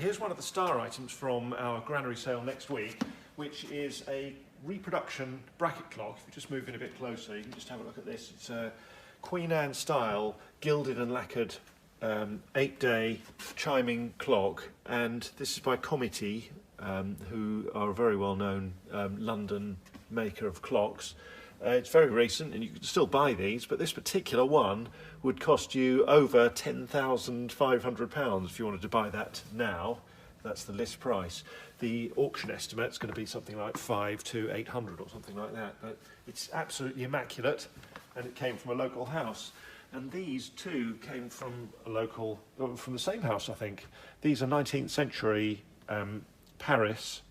here's one of the star items from our Granary sale next week, which is a reproduction bracket clock. If you just move in a bit closer, you can just have a look at this. It's a Queen Anne style, gilded and lacquered 8-day chiming clock, and this is by Comity, who are a very well-known London maker of clocks. It's very recent and you can still buy these, but this particular one would cost you over £10,500 if you wanted to buy that now. That's the list price. The auction estimate is going to be something like 500 to 800 or something like that, but it's absolutely immaculate, and it came from a local house. And these too came from from the same house, I think. These are 19th century Paris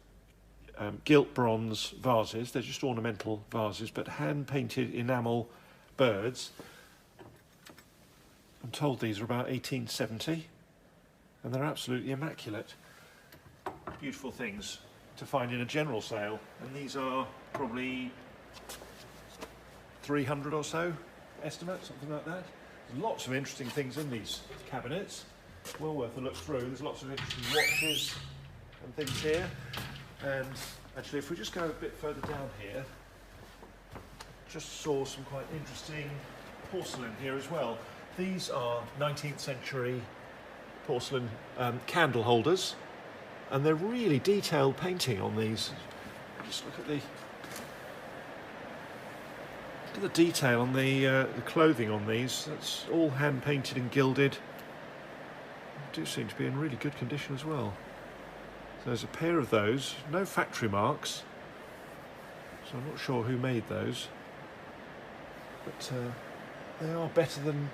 gilt bronze vases. They're just ornamental vases, but hand-painted enamel birds. I'm told these are about 1870, and they're absolutely immaculate. Beautiful things to find in a general sale, and these are probably 300 or so estimate, something like that. There's lots of interesting things in these cabinets, well worth a look through. There's lots of interesting watches and things here, and actually if we just go a bit further down here, just saw some quite interesting porcelain here as well. These are 19th century porcelain candle holders, and they're really detailed painting on these. Just look at the detail on the clothing on these. That's all hand painted and gilded. They do seem to be in really good condition as well. So there's a pair of those, no factory marks, so I'm not sure who made those, but they are better than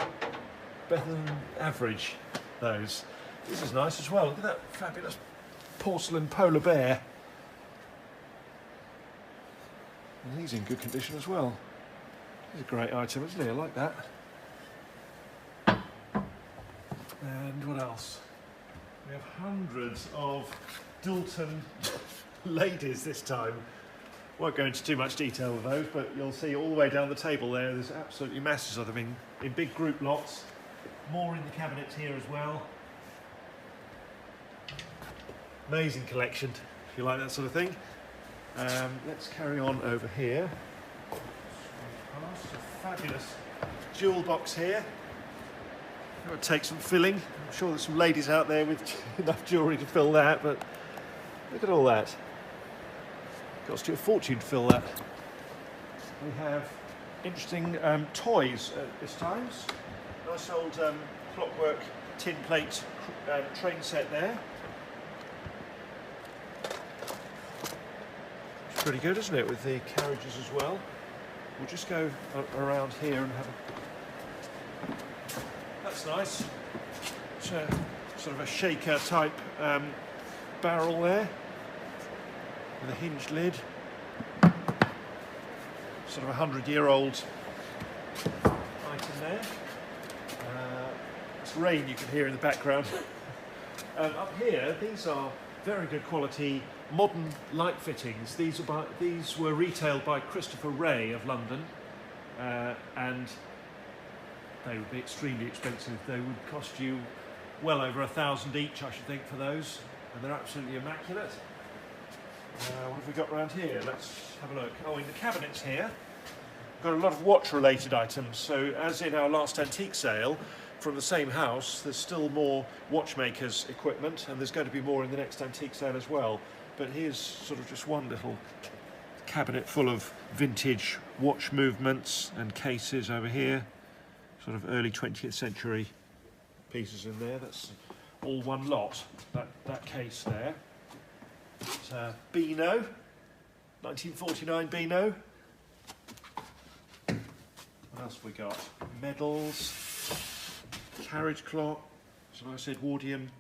average, those. This is nice as well. Look at that fabulous porcelain polar bear. And he's in good condition as well. It's a great item, isn't it? I like that. And what else? We have hundreds of Dalton ladies this time. Won't go into too much detail with those, but you'll see all the way down the table there, there's absolutely masses of them in big group lots. More in the cabinets here as well. Amazing collection, if you like that sort of thing. Let's carry on over here. A fabulous jewel box here. It would take some filling. I'm sure there's some ladies out there with enough jewellery to fill that, but look at all that. It cost you a fortune to fill that. We have interesting toys at this time. Nice old clockwork tin plate train set there. It's pretty good, isn't it, with the carriages as well. We'll just go around here and have a... That's nice. It's a, sort of a shaker type barrel there, with a hinged lid. Sort of a 100-year-old item there. It's rain you can hear in the background. Up here, these are very good quality modern light fittings. These were retailed by Christopher Wray of London, and they would be extremely expensive. They would cost you well over £1,000 each, I should think, for those, and they're absolutely immaculate. What have we got around here? Let's have a look. Oh, in the cabinets here, we've got a lot of watch-related items. So, as in our last antique sale, from the same house, there's still more watchmakers' equipment, and there's going to be more in the next antique sale as well. But here's sort of just one little cabinet full of vintage watch movements and cases over here. Sort of early 20th century pieces in there. That's all one lot, that case there. It's Beano, 1949 Beano. What else have we got? Medals, carriage clock, so I said Edwardian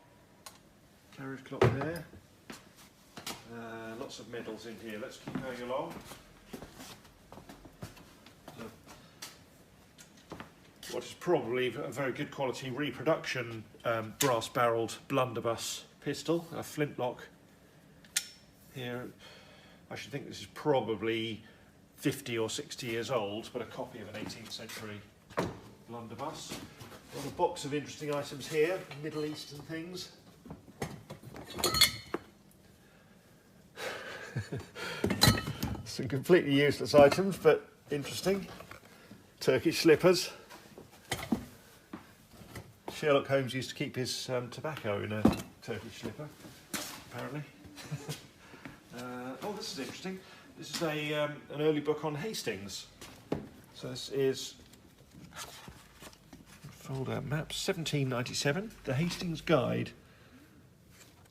carriage clock there. Lots of medals in here. Let's keep going along. What is probably a very good quality reproduction brass barreled blunderbuss pistol, a flintlock. Here, I should think this is probably 50 or 60 years old, but a copy of an 18th century blunderbuss. Got a box of interesting items here, Middle Eastern things. Some completely useless items, but interesting. Turkish slippers. Sherlock Holmes used to keep his tobacco in a Turkish slipper, apparently. Oh, this is interesting. This is an early book on Hastings. So this is fold-out map, 1797, the Hastings Guide,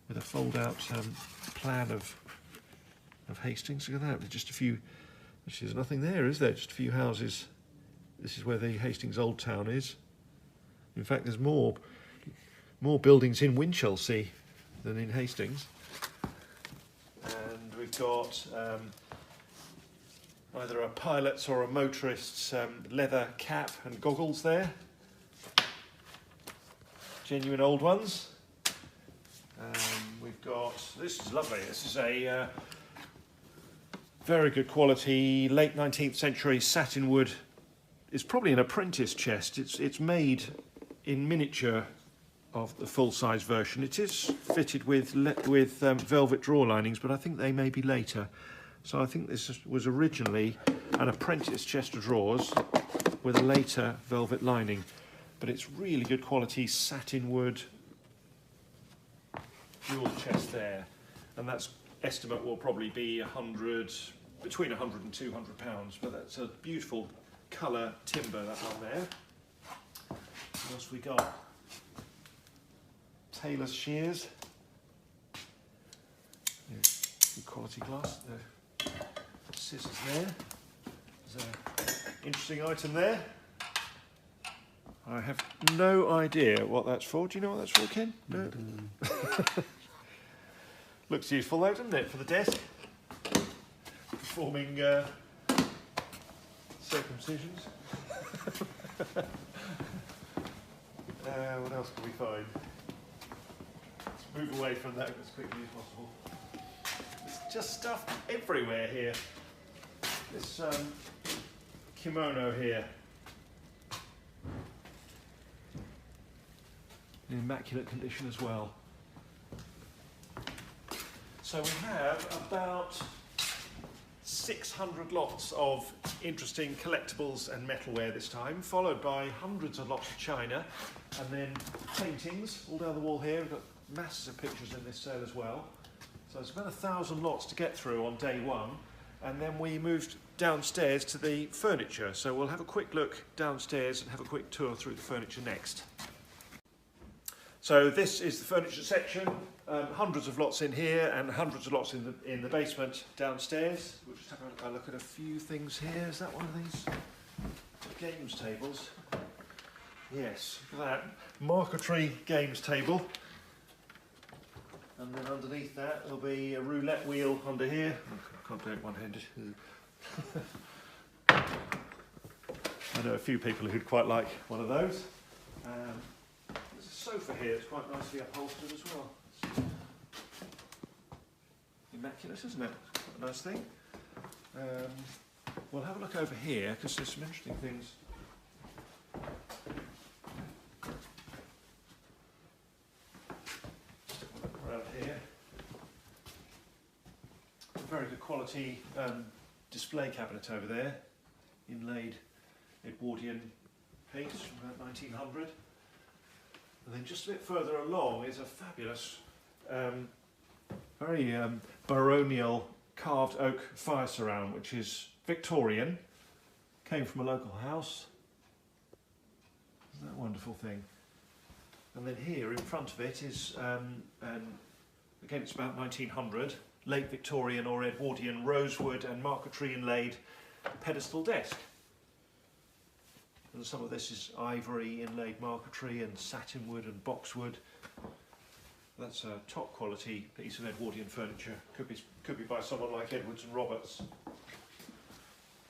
with a fold-out plan of Hastings. Look at that, there's just a few, actually there's nothing there, is there? Just a few houses. This is where the Hastings Old Town is. In fact, there's more buildings in Winchelsea than in Hastings. And we've got either a pilot's or a motorist's leather cap and goggles there. Genuine old ones. We've got, this is lovely, this is a very good quality late 19th century satin wood. It's probably an apprentice chest. It's made in miniature of the full-size version. It is fitted with velvet drawer linings, but I think they may be later. So I think this was originally an apprentice chest of drawers with a later velvet lining. But it's really good quality satin wood jewel chest there, and that's estimate will probably be between 100 and 200 pounds. But that's a beautiful colour timber that one there. What else we got? Tailor's shears. Yeah, good quality glass. Scissors there. There's an interesting item there. I have no idea what that's for. Do you know what that's for, Ken? No. Looks useful though, doesn't it, for the desk? Performing circumcisions. What else can we find? Let's move away from that as quickly as possible. There's just stuff everywhere here. This kimono here. In immaculate condition as well. So we have about 600 lots of interesting collectibles and metalware this time, followed by hundreds of lots of china, and then paintings all down the wall here. We've got masses of pictures in this sale as well. So it's about 1,000 lots to get through on day one, and then we moved downstairs to the furniture. So we'll have a quick look downstairs and have a quick tour through the furniture next. So this is the furniture section, hundreds of lots in here and hundreds of lots in the basement downstairs. We'll just have a look at a few things here. Is that one of these games tables? Yes, look at that. Marquetry games table. And then underneath that there'll be a roulette wheel under here. I can't do it one-handed. I know a few people who'd quite like one of those. There's a sofa here, it's quite nicely upholstered as well. It's immaculate, isn't it? It's quite a nice thing. We'll have a look over here because there's some interesting things. Just have a look around here. A very good quality display cabinet over there, inlaid Edwardian piece from about 1900. And then just a bit further along is a fabulous, very baronial carved oak fire surround, which is Victorian, came from a local house. Isn't that a wonderful thing? And then here in front of it is, again it's about 1900, late Victorian or Edwardian rosewood and marquetry inlaid pedestal desk. And some of this is ivory inlaid marquetry and satin wood and boxwood. That's a top quality piece of Edwardian furniture. Could be by someone like Edwards and Roberts.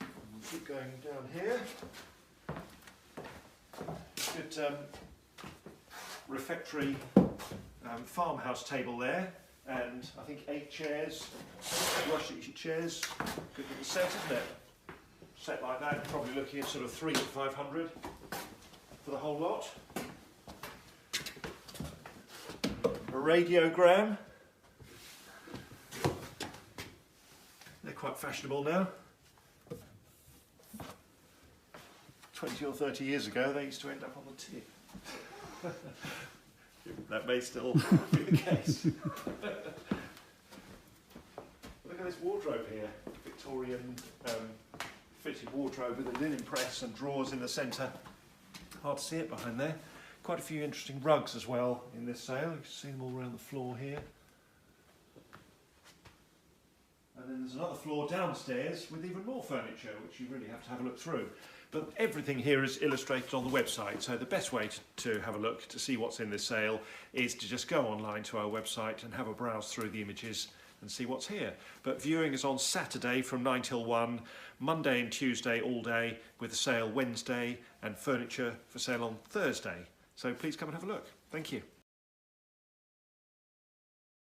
We'll keep going down here. Good refectory farmhouse table there, and I think 8 chairs, rush chairs. Good little set, isn't it? Set like that, probably looking at sort of 300 to 500 for the whole lot. A radiogram. They're quite fashionable now. 20 or 30 years ago, they used to end up on the tip. That may still be the case. Look at this wardrobe here. Victorian fitted wardrobe with a linen press and drawers in the centre. Hard to see it behind there. Quite a few interesting rugs as well in this sale. You can see them all around the floor here. And then there's another floor downstairs with even more furniture, which you really have to have a look through. But everything here is illustrated on the website, so the best way to have a look to see what's in this sale is to just go online to our website and have a browse through the images and see what's here. But viewing is on Saturday from 9 till 1, Monday and Tuesday all day, with a sale Wednesday and furniture for sale on Thursday. So please come and have a look. Thank you.